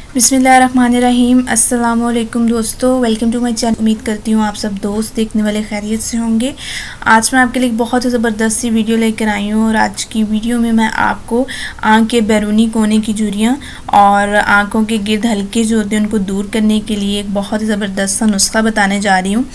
बिस्मिल्लाहिर्रहमानिर्रहीम। अस्सलाम वालेकुम दोस्तों, वेलकम टू माय चैनल। उम्मीद करती हूँ आप सब दोस्त देखने वाले खैरियत से होंगे। आज मैं आपके लिए बहुत ही ज़बरदस्त सी वीडियो लेकर आई हूँ और आज की वीडियो में मैं आपको आँख के बैरूनी कोने की झुर्रियाँ और आँखों के गिर्द हल्के जो होते हैं उनको दूर करने के लिए एक बहुत ही ज़बरदस्त सा नुस्खा बताने जा रही हूँ।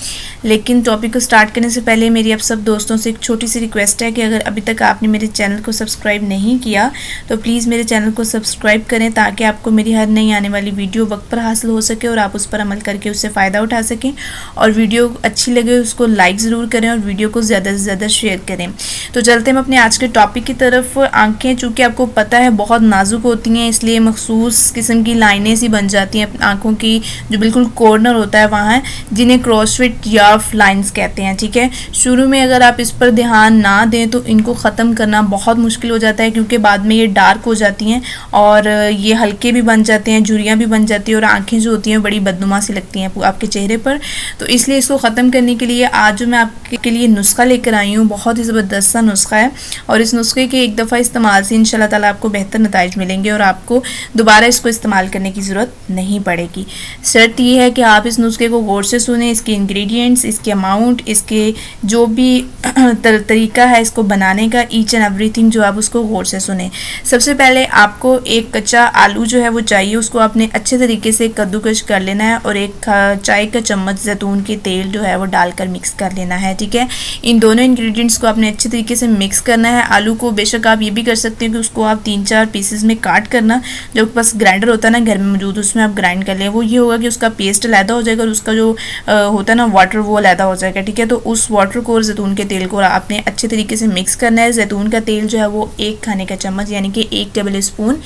लेकिन टॉपिक को स्टार्ट करने से पहले मेरी आप सब दोस्तों से एक छोटी सी रिक्वेस्ट है कि अगर अभी तक आपने मेरे चैनल को सब्सक्राइब नहीं किया तो प्लीज़ मेरे चैनल को सब्सक्राइब करें ताकि आपको मेरी हर नई आने वाली वीडियो वक्त पर हासिल हो सके और आप उस पर अमल करके उससे फ़ायदा उठा सकें। और वीडियो अच्छी लगे उसको लाइक ज़रूर करें और वीडियो को ज़्यादा से ज़्यादा शेयर करें। तो चलते हम अपने आज के टॉपिक की तरफ। आँखें चूँकि आपको पता है बहुत नाजुक होती हैं, इसलिए मखसूस किस्म की लाइनें सी बन जाती हैं आँखों की, जो बिल्कुल कॉर्नर होता है वहाँ, जिन्हें क्रॉसफिट यार्फ लाइन्स कहते हैं। ठीक है, शुरू में अगर आप इस पर ध्यान ना दें तो इनको ख़त्म करना बहुत मुश्किल हो जाता है, क्योंकि बाद में ये डार्क हो जाती हैं और ये हल्के भी बन जाते हैं, झुर्रियाँ भी बन जाती है और आंखें जो होती हैं बड़ी बदनुमा सी लगती हैं आपके चेहरे पर। तो इसलिए इसको ख़त्म करने के लिए आज जो मैं आपके लिए नुस्खा लेकर आई हूँ बहुत ही ज़बरदस्त सा नुस्खा है और इस नुस्खे के एक दफ़ा इस्तेमाल से इंशाल्लाह ताला आपको बेहतर नताइज मिलेंगे और आपको दोबारा इसको इस्तेमाल करने की ज़रूरत नहीं पड़ेगी। शर्त यह है कि आप इस नुस्खे को गौर से सुने, इसके इंग्रेडिएंट्स, इसके अमाउंट, इसके जो भी तरीका है इसको बनाने का, ईच एंड एवरीथिंग जो आप उसको गौर से सुने। सबसे पहले आपको एक कच्चा आलू जो है वो चाहिए, उसको आपने अच्छे तरीके से कद्दूकश कर लेना है और एक चाय का चम्मच जैतून के तेल जो है वो डालकर मिक्स कर लेना है। ठीक है, इन दोनों इंग्रेडिएंट्स को आपने अच्छे तरीके से मिक्स करना है। आलू को बेशक आप ये भी कर सकते हैं कि उसको आप 3-4 पीसेस में काट करना, जो आपके पास ग्राइंडर होता है ना घर में मौजूद, उसमें आप ग्राइंड कर लें। वो ये होगा कि उसका पेस्ट अलहदा हो जाएगा और उसका जो होता है ना वाटर, वो अलहदा हो जाएगा। ठीक है, तो उस वाटर को और जैतून के तेल को आपने अच्छे तरीके से मिक्स करना है। जैतून का तेल जो है वो 1 खाने का चम्मच यानी कि 1 टेबल स्पून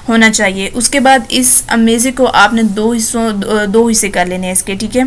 होना चाहिए। उसके बाद इस अमेज़े को आपने दो हिस्से कर लेने हैं इसके। ठीक है,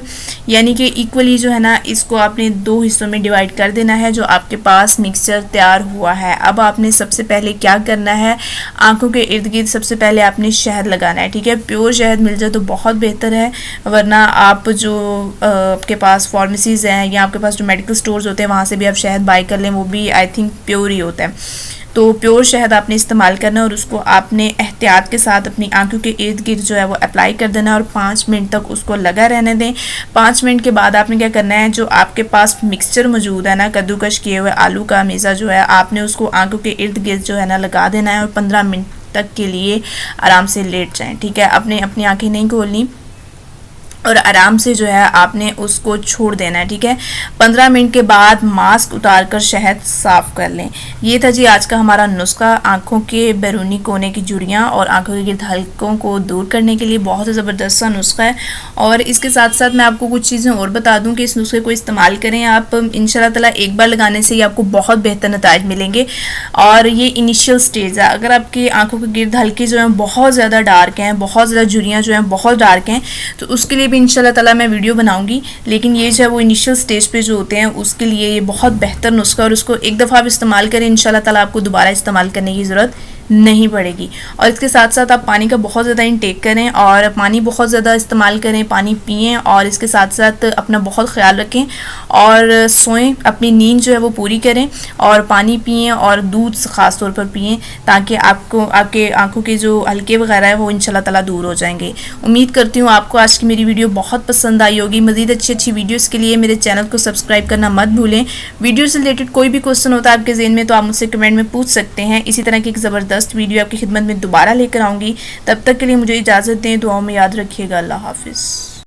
यानी कि इक्वली जो है ना इसको आपने 2 हिस्सों में डिवाइड कर देना है जो आपके पास मिक्सचर तैयार हुआ है। अब आपने सबसे पहले क्या करना है, आंखों के इर्द गिर्द सबसे पहले आपने शहद लगाना है। ठीक है, प्योर शहद मिल जाए तो बहुत बेहतर है, वरना आप जो आपके पास फार्मेसीज़ हैं या आपके पास जो मेडिकल स्टोर्स होते हैं वहाँ से भी आप शहद बाई कर लें, वो भी आई थिंक प्योर ही होता है। तो प्योर शहद आपने इस्तेमाल करना है और उसको आपने एहतियात के साथ अपनी आंखों के इर्द गिर्द जो है वो अप्लाई कर देना है और 5 मिनट तक उसको लगा रहने दें। 5 मिनट के बाद आपने क्या करना है, जो आपके पास मिक्सचर मौजूद है ना, कद्दूकश किए हुए आलू का मेज़ा जो है, आपने उसको आंखों के इर्द गिर्द जो है ना लगा देना है और 15 मिनट तक के लिए आराम से लेट जाएँ। ठीक है, अपनी आंखें नहीं खोलनी और आराम से जो है आपने उसको छोड़ देना है। ठीक है, 15 मिनट के बाद मास्क उतारकर शहद साफ़ कर लें। ये था जी आज का हमारा नुस्खा, आंखों के बैरूनी कोने की झुर्रियाँ और आंखों के गिर्द हल्कों को दूर करने के लिए बहुत ही ज़बरदस्त सा नुस्खा है। और इसके साथ साथ मैं आपको कुछ चीज़ें और बता दूँ कि इस नुस्खे को इस्तेमाल करें आप, इंशाल्लाह ताला एक बार लगाने से ही आपको बहुत बेहतर नताइज मिलेंगे। और ये इनिशियल स्टेज है, अगर आपकी आंखों के गिर्द हल्के जो हैं बहुत ज़्यादा डार्क हैं, बहुत ज़्यादा झुर्रियाँ जो हैं बहुत डार्क हैं, तो उसके लिए इंशाल्लाह ताला मैं वीडियो बनाऊंगी। लेकिन ये जो है वो इनिशियल स्टेज पे जो होते हैं उसके लिए ये बहुत बेहतर नुस्खा और उसको एक दफ़ा आप इस्तेमाल करें, इंशाल्लाह ताला आपको दोबारा इस्तेमाल करने की ज़रूरत नहीं पड़ेगी। और इसके साथ साथ आप पानी का बहुत ज़्यादा इंटेक करें और पानी बहुत ज़्यादा इस्तेमाल करें, पानी पिएं और इसके साथ साथ अपना बहुत ख्याल रखें और सोएं, अपनी नींद जो है वो पूरी करें और पानी पिएं और दूध ख़ास तौर पर पिएं, ताकि आपको आपके आंखों के जो हल्के वगैरह है वो इंशाल्लाह ताला दूर हो जाएंगे। उम्मीद करती हूँ आपको आज की मेरी वीडियो बहुत पसंद आई होगी। मज़ीद अच्छी वीडियोज़ के लिए मेरे चैनल को सब्सक्राइब करना मत भूलें। वीडियो से रिलेटेड कोई भी क्वेश्चन होता है आपके ज़हन में तो आप मुझसे कमेंट में पूछ सकते हैं। इसी तरह की एक ज़बरदस्त वीडियो आपकी खिदमत में दोबारा लेकर आऊँगी। तब तक के लिए मुझे इजाज़त दें, दुआओं में याद रखिएगा। अल्लाह हाफिज़।